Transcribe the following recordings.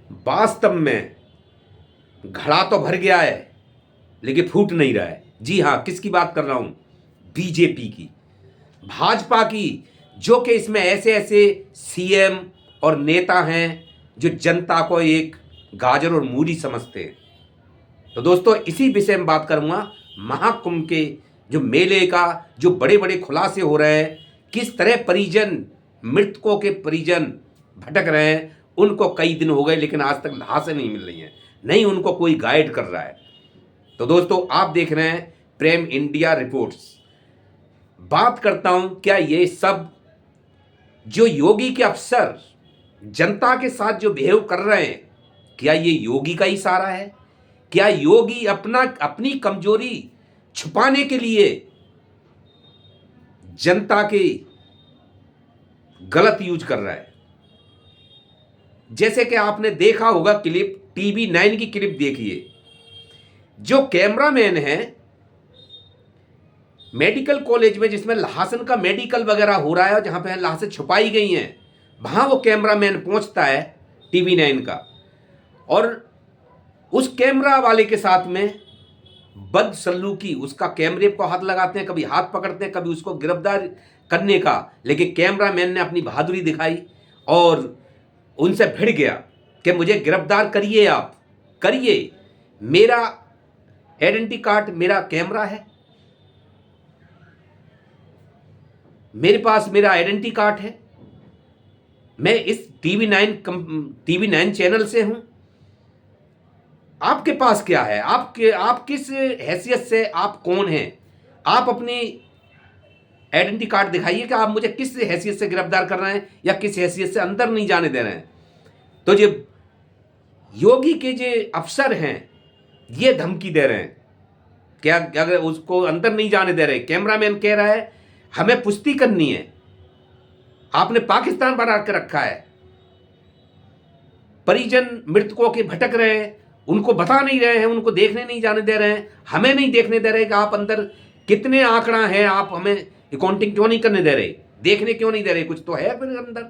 वास्तव में घड़ा तो भर गया है लेकिन फूट नहीं रहा है। जी हाँ, किसकी बात कर रहा हूं? बीजेपी की, भाजपा की, जो कि इसमें ऐसे ऐसे सीएम और नेता हैं जो जनता को एक गाजर और मूली समझते हैं। तो दोस्तों, इसी विषय में बात करूंगा। महाकुंभ के जो मेले का जो बड़े बड़े खुलासे हो रहे हैं, किस तरह परिजन, मृतकों के परिजन भटक रहे हैं। उनको कई दिन हो गए लेकिन आज तक लाशें नहीं मिल रही हैं, नहीं उनको कोई गाइड कर रहा है। तो दोस्तों, आप देख रहे हैं प्रेम इंडिया रिपोर्ट्स। बात करता हूं, क्या ये सब जो योगी के अफसर जनता के साथ जो बिहेव कर रहे हैं, क्या ये योगी का इशारा है? क्या योगी अपनी कमजोरी छुपाने के लिए जनता की गलत यूज कर रहा है? जैसे कि आपने देखा होगा क्लिप, TV9 की क्लिप देखिए। जो कैमरामैन है मेडिकल कॉलेज में जिसमें लहासन का मेडिकल वगैरह हो रहा है, जहां पे लाशें छुपाई गई हैं, वहां वो कैमरामैन पहुंचता है TV9 का, और उस कैमरा वाले के साथ में बदसलूकी, उसका कैमरे को हाथ लगाते हैं, कभी हाथ पकड़ते हैं, कभी उसको गिरफ्तार करने का। लेकिन कैमरामैन ने अपनी बहादुरी दिखाई और उनसे भिड़ गया कि मुझे गिरफ्तार करिए, आप करिए, मेरा आइडेंटिटी कार्ड, मेरा कैमरा है, मेरे पास मेरा आइडेंटिटी कार्ड है, मैं इस TV9 चैनल से हूं, आपके पास क्या है? आप किस हैसियत से, आप कौन हैं? आप अपनी आइडेंटिटी कार्ड दिखाइए कि आप मुझे किस हैसियत से गिरफ्तार कर रहे हैं या किस हैसियत से अंदर नहीं जाने दे रहे हैं। तो जो योगी के जो अफसर हैं ये धमकी दे रहे हैं कि अगर उसको अंदर नहीं जाने दे रहे, कैमरामैन कह रहा है हमें पुष्टि करनी है, आपने पाकिस्तान बना के रखा है, परिजन मृतकों के भटक रहे हैं, उनको बता नहीं रहे हैं, उनको देखने नहीं जाने दे रहे हैं, हमें नहीं देखने दे रहे कि आप अंदर कितने आंकड़ा है, आप हमें अकाउंटिंग क्यों नहीं करने दे रहे, देखने क्यों नहीं दे रहे, कुछ तो है फिर अंदर।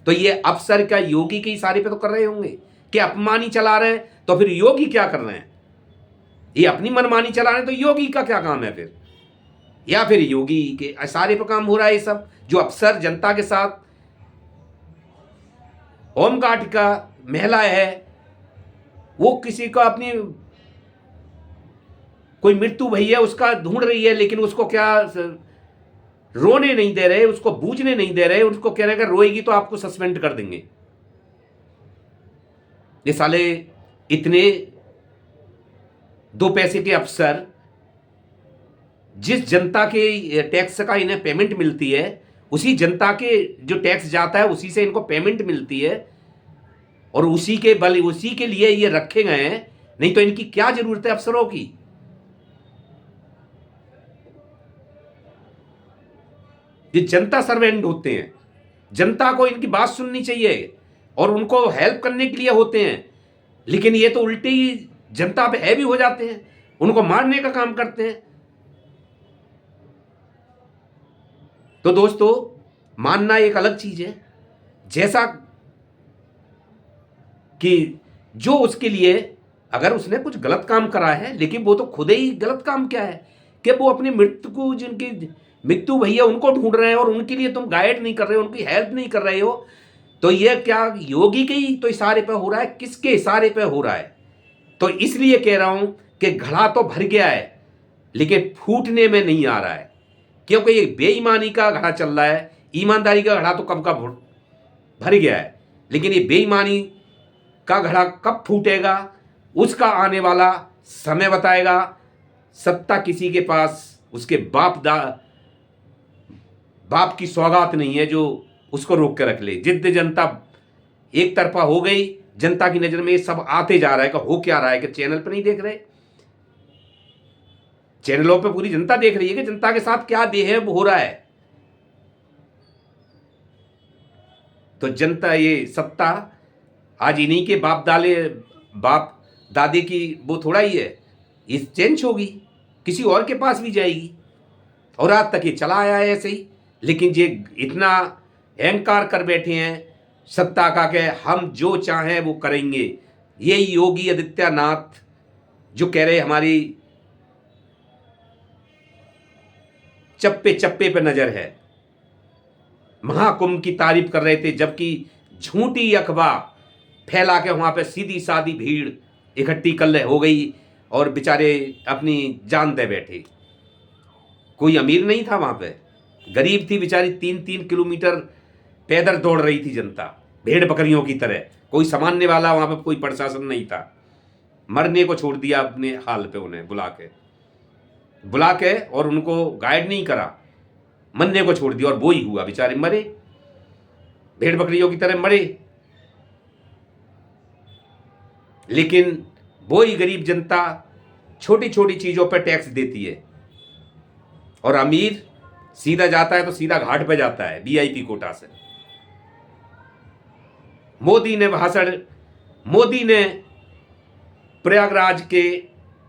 तो ये अफसर क्या योगी के इशारे पे तो कर रहे होंगे कि अपमानी चला रहे हैं, तो फिर योगी क्या कर रहे हैं? ये अपनी मनमानी चला रहे हैं, तो योगी का क्या काम है फिर? या फिर योगी के इशारे पर काम हो रहा है ये सब? जो अफसर जनता के साथ, होमगार्ड का महिला है, वो किसी का अपनी कोई मृत्यु भई है उसका ढूंढ रही है, लेकिन उसको क्या रोने नहीं दे रहे, उसको बूझने नहीं दे रहे, उसको कह रहे हैं रोएगी तो आपको सस्पेंड कर देंगे। ये साले इतने दो पैसे के अफसर, जिस जनता के टैक्स का इन्हें पेमेंट मिलती है, उसी जनता के जो टैक्स जाता है उसी से इनको पेमेंट मिलती है, और उसी के लिए ये रखे गए हैं। नहीं तो इनकी क्या जरूरत है अफसरों की? ये जनता सर्वेंट होते हैं, जनता को इनकी बात सुननी चाहिए और उनको हेल्प करने के लिए होते हैं, लेकिन ये तो उल्टे ही जनता पे हैवी हो जाते हैं, उनको मारने का काम करते हैं। तो दोस्तों, मानना एक अलग चीज है, जैसा कि जो उसके लिए, अगर उसने कुछ गलत काम करा है, लेकिन वो तो खुद ही गलत काम क्या है कि वो अपनी मृत्यु को, जिनकी मृत्यु भैया उनको ढूंढ रहे हैं और उनके लिए तुम गाइड नहीं कर रहे हो, उनकी हेल्प नहीं कर रहे हो। तो ये क्या योगी के ही तो इशारे पे हो रहा है? किसके इशारे पे हो रहा है? तो इसलिए कह रहा हूं कि घड़ा तो भर गया है लेकिन फूटने में नहीं आ रहा है, क्योंकि ये बेईमानी का घड़ा चल रहा है। ईमानदारी का घड़ा तो कब का भर गया है, लेकिन ये बेईमानी का घड़ा कब फूटेगा उसका आने वाला समय बताएगा। सत्ता किसी के पास उसके बाप की सौगात नहीं है जो उसको रोक के रख ले। जिद्द जनता एक तरफा हो गई, जनता की नजर में ये सब आते जा रहा है कि हो क्या रहा है, कि चैनल पर नहीं देख रहे, चैनलों पे पूरी जनता देख रही है कि जनता के साथ क्या बिहेव हो रहा है। तो जनता, ये सत्ता आज इन्हीं के बाप दादे की वो थोड़ा ही है, ये चेंज होगी, किसी और के पास भी जाएगी। और आज तक ये चला आया है ऐसे ही। लेकिन ये इतना अहंकार कर बैठे हैं सत्ता का कि हम जो चाहें वो करेंगे, ये योगी आदित्यनाथ जो कह रहे हमारी चप्पे चप्पे पे नजर है, महाकुंभ की तारीफ कर रहे थे, जबकि झूठी अफवाह फैला के वहां पे सीधी सादी भीड़ इकट्ठी कर हो गई और बेचारे अपनी जान दे बैठे। कोई अमीर नहीं था वहां पे, गरीब थी बेचारी, 3-3 किलोमीटर पैदल दौड़ रही थी जनता, भेड़ बकरियों की तरह। कोई सामान्य वाला वहां पे कोई प्रशासन नहीं था। मरने को छोड़ दिया अपने हाल पे, उन्हें बुला के और उनको गाइड नहीं करा, मरने को छोड़ दिया और वो ही हुआ, बेचारे मरे, भेड़ बकरियों की तरह मरे। लेकिन वो ही गरीब जनता छोटी छोटी चीजों पर टैक्स देती है और अमीर सीधा जाता है तो सीधा घाट पे जाता है वीआईपी कोटा से। मोदी ने प्रयागराज के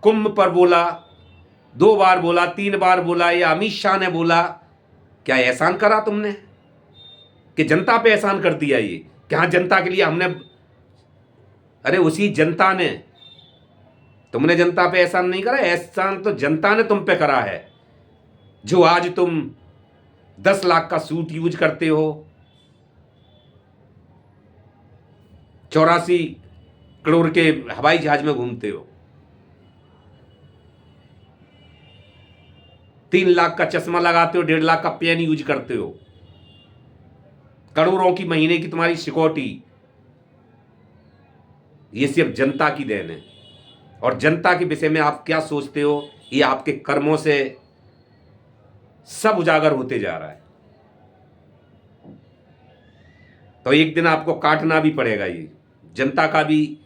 कुंभ पर बोला, 2 बार बोला, 3 बार बोला, या अमित शाह ने बोला, क्या एहसान करा तुमने कि जनता पे एहसान कर दिया? ये क्या जनता के लिए हमने, अरे उसी जनता ने, तुमने जनता पे एहसान नहीं करा, एहसान तो जनता ने तुम पे करा है। जो आज तुम 10 लाख का सूट यूज करते हो, 84 करोड़ के हवाई जहाज में घूमते हो, 3 लाख का चश्मा लगाते हो, 1.5 लाख का पेन यूज करते हो, करोड़ों की महीने की तुम्हारी सिक्योरिटी, ये सिर्फ जनता की देन है। और जनता के विषय में आप क्या सोचते हो, ये आपके कर्मों से सब उजागर होते जा रहा है। तो एक दिन आपको काटना भी पड़ेगा। ये जनता का भी,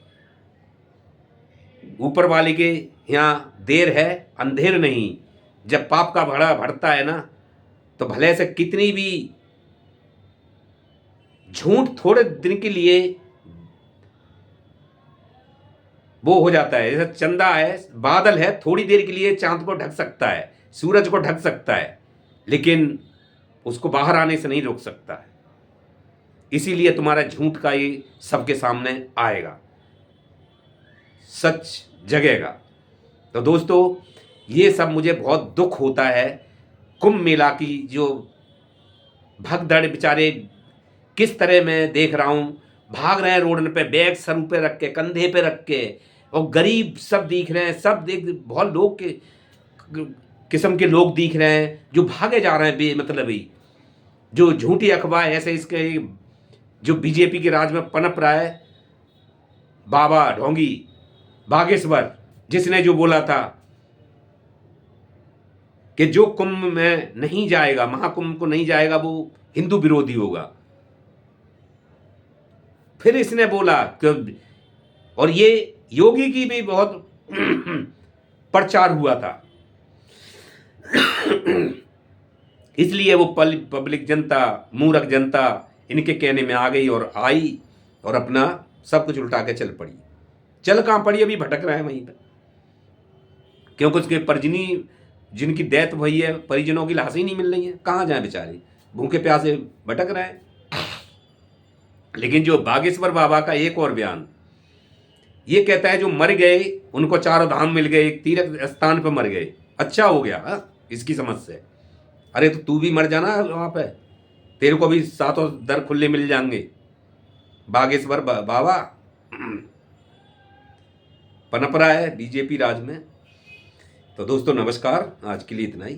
ऊपर वाले के यहां देर है अंधेर नहीं। जब पाप का भाड़ा बढ़ता है ना, तो भले से कितनी भी झूठ थोड़े दिन के लिए वो हो जाता है। जैसे चंदा है, बादल है, थोड़ी देर के लिए चांद को ढक सकता है, सूरज को ढक सकता है, लेकिन उसको बाहर आने से नहीं रोक सकता है। इसीलिए तुम्हारा झूठ का ये सबके सामने आएगा, सच जगेगा। तो दोस्तों, ये सब मुझे बहुत दुख होता है। कुंभ मेला की जो भगदड़, बेचारे किस तरह मैं देख रहा हूँ, भाग रहे हैं रोड पे, बैग सर पे रख के, कंधे पे रख के, और गरीब सब दिख रहे हैं, सब देख, बहुत लोग के किस्म के लोग दिख रहे हैं जो भागे जा रहे हैं बेमतलब ही। जो झूठी अखबार ऐसे, इसके जो बीजेपी के राज में पनप रहा है, बाबा ढोंगी बागेश्वर, जिसने जो बोला था कि जो कुंभ में नहीं जाएगा, महाकुंभ को नहीं जाएगा, वो हिंदू विरोधी होगा। फिर इसने बोला कि, और ये योगी की भी बहुत प्रचार हुआ था, इसलिए वो पब्लिक जनता, मूर्ख जनता इनके कहने में आ गई और आई और अपना सब कुछ उल्टा के चल पड़ी। चल कहां पड़ी, अभी भटक रहे हैं वहीं पे, क्योंकि उसके परिजनी जिनकी डेथ हुई है, परिजनों की लाश ही नहीं मिल रही है। कहां जाए बेचारे, भूखे प्यासे भटक रहे हैं। लेकिन जो बागेश्वर बाबा का एक और बयान ये कहता है, जो मर गए उनको 4 धाम मिल गए, एक तीर्थ स्थान पर मर गए, अच्छा हो गया। हा? इसकी समझ से, अरे तो तू भी मर जाना वहां पे, तेरे को भी 7 दर खुले मिल जाएंगे। बागेश्वर बाबा पनप रहा है बीजेपी राज में। तो दोस्तों नमस्कार, आज के लिए इतना ही।